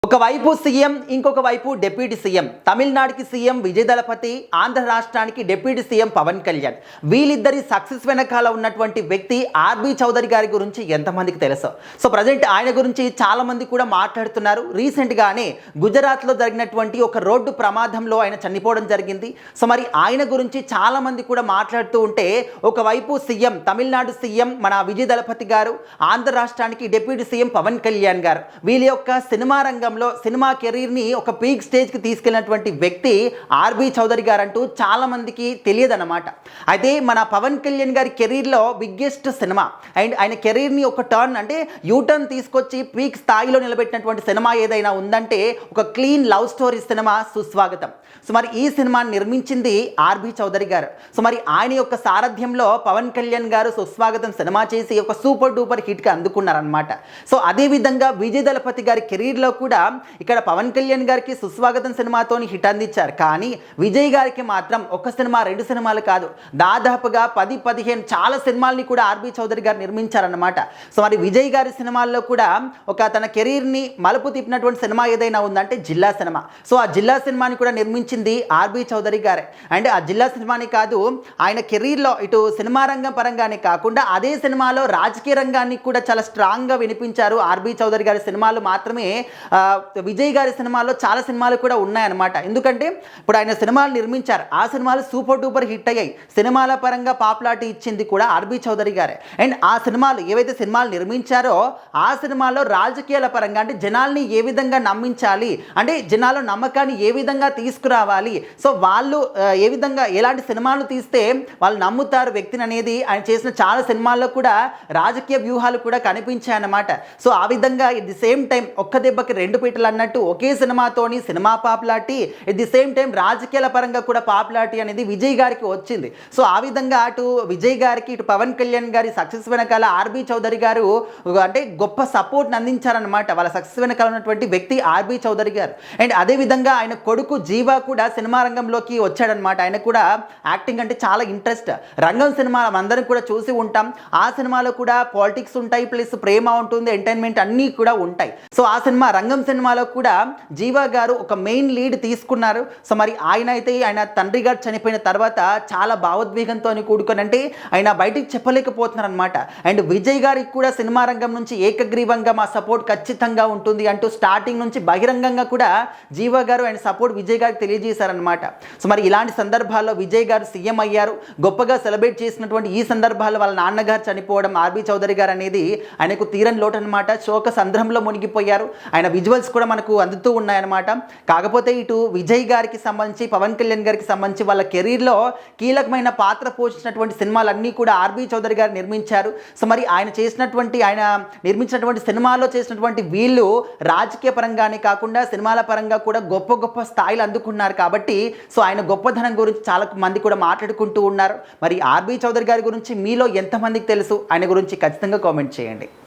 ఒకవైపు సీఎం, ఇంకొక వైపు డిప్యూటీ సీఎం. తమిళనాడుకి సీఎం విజయ్ దళపతి, ఆంధ్ర రాష్ట్రానికి డిప్యూటీ సీఎం పవన్ కళ్యాణ్. వీళ్ళిద్దరి సక్సెస్ వెనకాల ఉన్నటువంటి వ్యక్తి ఆర్బీ చౌదరి గారి గురించి ఎంతమందికి తెలుసు? సో ప్రజెంట్ ఆయన గురించి చాలా మంది కూడా మాట్లాడుతున్నారు. రీసెంట్గానే గుజరాత్లో జరిగినటువంటి ఒక రోడ్డు ప్రమాదంలో ఆయన చనిపోవడం జరిగింది. సో మరి ఆయన గురించి చాలా మంది కూడా మాట్లాడుతూ ఉంటే, ఒకవైపు సీఎం, తమిళనాడు సీఎం మన విజయ్ దళపతి గారు, ఆంధ్ర రాష్ట్రానికి డిప్యూటీ సీఎం పవన్ కళ్యాణ్ గారు, వీళ్ళ యొక్క సినిమా రంగంలో సినిమా కెరీర్ని ఒక పీక్ స్టేజ్కి తీసుకెళ్ళినటువంటి వ్యక్తి ఆర్బీ చౌదరి గారు అంటూ చాలా మందికి తెలియదన్నమాట. అయితే మన పవన్ కళ్యాణ్ గారి కెరీర్లో బిగ్గెస్ట్ సినిమా అండ్ ఆయన కెరీర్ని ఒక టర్న్ అంటే యూటర్న్ తీసుకొచ్చి పీక్ స్థాయిలో నిలబెట్టినటువంటి సినిమా ఏదైనా ఉందంటే ఒక క్లీన్ లవ్ స్టోరీ సినిమా సుస్వాగతం. సో మరి ఈ సినిమాని నిర్మించింది ఆర్బీ చౌదరి గారు. సో మరి ఆయన యొక్క సారథ్యంలో పవన్ కళ్యాణ్ గారు సుస్వాగతం సినిమా చేసి ఒక సూపర్ డూపర్ హిట్గా అందుకున్నారనమాట. సో అదేవిధంగా విజయ్ దళపతి గారి కెరీర్లో కూడా ఇక్కడ పవన్ కళ్యాణ్ గారికి సుస్వాగతం సినిమాతోని హిట్ అందించారు. కానీ విజయ్ గారికి మాత్రం ఒక సినిమా, రెండు సినిమాలు కాదు, దాదాపుగా 10-15 చాలా సినిమాల్ని కూడా ఆర్బీ చౌదరి గారు నిర్మించారన్నమాట. సో మరి విజయ్ గారి సినిమాల్లో కూడా ఒక తన కెరీర్ని మలుపు తిప్పినటువంటి సినిమా ఏదైనా ఉందంటే జిల్లా సినిమా. సో ఆ జిల్లా సినిమాని కూడా నిర్మించింది ఆర్బీ చౌదరి గారే. అండ్ ఆ జిల్లా సినిమాని కాదు, ఆయన కెరీర్లో ఇటు సినిమా రంగం పరంగానే కాకుండా అదే సినిమాలో రాజకీయ రంగాన్ని కూడా చాలా స్ట్రాంగ్గా వినిపించారు. ఆర్బీ చౌదరి గారి సినిమాలు మాత్రమే విజయ్ గారి సినిమాల్లో చాలా సినిమాలు కూడా ఉన్నాయన్నమాట. ఎందుకంటే ఇప్పుడు ఆయన సినిమాలు నిర్మించారు, ఆ సినిమాలు సూపర్ డూపర్ హిట్ అయ్యాయి. సినిమాల పరంగా పాపులారిటీ ఇచ్చింది కూడా ఆర్బీ చౌదరి గారే. అండ్ ఆ సినిమాలు ఏవైతే సినిమాలు నిర్మించారో ఆ సినిమాల్లో రాజకీయాల పరంగా అంటే జనాల్ని ఏ విధంగా నమ్మించాలి, అంటే జనాల నమ్మకాన్ని ఏ విధంగా తీసుకురావాలి, సో వాళ్ళు ఏ విధంగా ఎలాంటి సినిమాలు తీస్తే వాళ్ళు నమ్ముతారు వ్యక్తిని అనేది ఆయన చేసిన చాలా సినిమాల్లో కూడా రాజకీయ వ్యూహాలు కూడా కనిపించాయన్నమాట. సో ఆ విధంగా ఎట్ ది సేమ్ టైం ఒక్క దెబ్బకి రెండు పీటలు అన్నట్టు ఒకే సినిమాతోని సినిమా popularity, at the same time రాజకీయాల పరంగా కూడా పాపులారిటీ అనేది విజయ్ గారికి వచ్చింది. సో ఆ విధంగా అటు విజయ్ గారికి, ఇటు పవన్ కళ్యాణ్ గారి సక్సెస్ వెనకాల ఆర్బీ చౌదరి గారు అంటే గొప్ప సపోర్ట్ని అందించారనమాట. వాళ్ళ సక్సెస్ వెనకాల ఉన్నటువంటి వ్యక్తి ఆర్బీ చౌదరి గారు. అండ్ అదేవిధంగా ఆయన కొడుకు జీవా కూడా సినిమా రంగంలోకి వచ్చాడనమాట. ఆయన కూడా యాక్టింగ్ అంటే చాలా ఇంట్రెస్ట్. రంగం సినిమా అందరం కూడా చూసి ఉంటాం. ఆ సినిమాలో కూడా పాలిటిక్స్ ఉంటాయి, ప్లస్ ప్రేమ ఉంటుంది, ఎంటర్టైన్మెంట్ అన్నీ కూడా ఉంటాయి. సో ఆ సినిమా రంగం సినిమాలో కూడా జీవా గారు ఒక మెయిన్ లీడ్ తీసుకున్నారు. సో మరి ఆయన తండ్రి గారు చనిపోయిన తర్వాత చాలా భావోద్వేగంతో కూడుకొని అంటే ఆయన బయటికి చెప్పలేకపోతున్నారు అనమాట. అండ్ విజయ్ గారికి కూడా సినిమా రంగం నుంచి ఏకగ్రీవంగా మా సపోర్ట్ ఖచ్చితంగా ఉంటుంది అంటూ స్టార్టింగ్ నుంచి బహిరంగంగా కూడా జీవా గారు ఆయన సపోర్ట్ విజయ్ గారికి తెలియజేశారనమాట. సో మరి ఇలాంటి సందర్భాల్లో విజయ్ గారు సీఎం అయ్యారు. గొప్పగా సెలబ్రేట్ చేసినటువంటి ఈ సందర్భాల్లో వాళ్ళ నాన్నగారు చనిపోవడం ఆర్బీ చౌదరి గారు అనేది ఆయనకు తీరని లోటు అనమాట. శోక సంద్రంలో మునిగిపోయారు. ఆయన విజువల్స్ కూడా మనకు అందుతూ ఉన్నాయన్నమాట. కాకపోతే ఇటు విజయ్ గారికి సంబంధించి, పవన్ కళ్యాణ్ గారికి సంబంధించి వాళ్ళ కెరీర్లో కీలకమైన పాత్ర పోషించినటువంటి సినిమాలన్నీ కూడా ఆర్బీ చౌదరి గారు నిర్మించారు. సో మరి ఆయన నిర్మించినటువంటి సినిమాల్లో చేసినటువంటి వీళ్ళు రాజకీయ పరంగానే కాకుండా సినిమాల పరంగా కూడా గొప్ప గొప్ప స్థాయిలు అందుకున్నారు. కాబట్టి సో ఆయన గొప్పదనం గురించి చాలా మంది కూడా మాట్లాడుకుంటూ ఉన్నారు. మరి ఆర్బీ చౌదరి గారి గురించి మీలో ఎంతమందికి తెలుసు? ఆయన గురించి ఖచ్చితంగా కామెంట్ చేయండి.